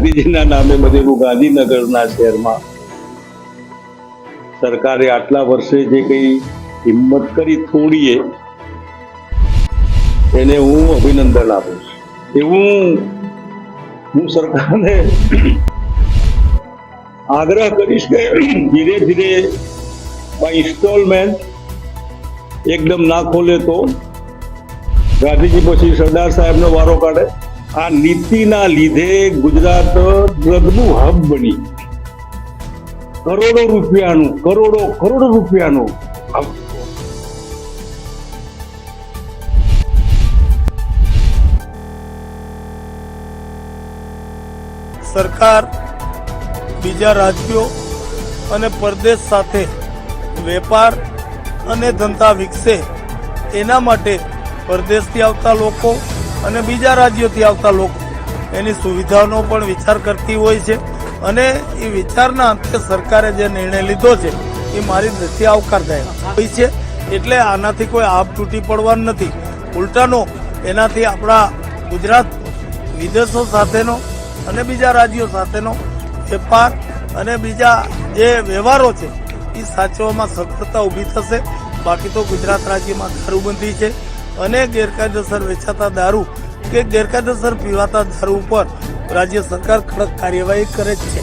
ગાંધીજીના નામે બધેલું ગાંધીનગરના શહેરમાં સરકારે આટલા વર્ષે જે કઈ હિંમત કરી થોડીએ એને હું અભિનંદન આપું છું। એવું હું સરકારને આગ્રહ કરીશ કે ધીરે ધીરે ઇન્સ્ટોલમેન્ટ એકદમ ના ખોલે તો ગાંધીજી પછી સરદાર સાહેબનો વારો કાઢે। આ નીતિના લીધે ગુજરાત ડ્રગનું હબ બની, કરોડો રૂપિયાનું હબ। સરકાર બીજા રાજ્યો અને પરદેશ સાથે વેપાર અને ધંધા વિકસે એના માટે પરદેશથી આવતા લોકો અને બીજા રાજ્યોથી આવતા લોકો એની સુવિધાનો પણ વિચાર કરતી હોય છે અને એ વિચારના અંતે સરકારે જે નિર્ણય લીધો છે એ મારી દ્રષ્ટિએ આવકારદાયક હોય છે। એટલે આનાથી કોઈ આપ તૂટી પડવાનું નથી, ઉલટાનો એનાથી આપણા ગુજરાત વિદેશો સાથેનો અને બીજા રાજ્યો સાથેનો વેપાર અને બીજા જે વ્યવહારો છે એ સાચવવામાં સફળતા ઊભી થશે। બાકી તો ગુજરાત રાજ્યમાં દારૂબંધી છે અને ગેરકાયદેસર વેચાતા દારૂ કે ગેરકાયદેસર પીવાતા દારૂ ઉપર રાજ્ય સરકાર કડક કાર્યવાહી કરે જ છે।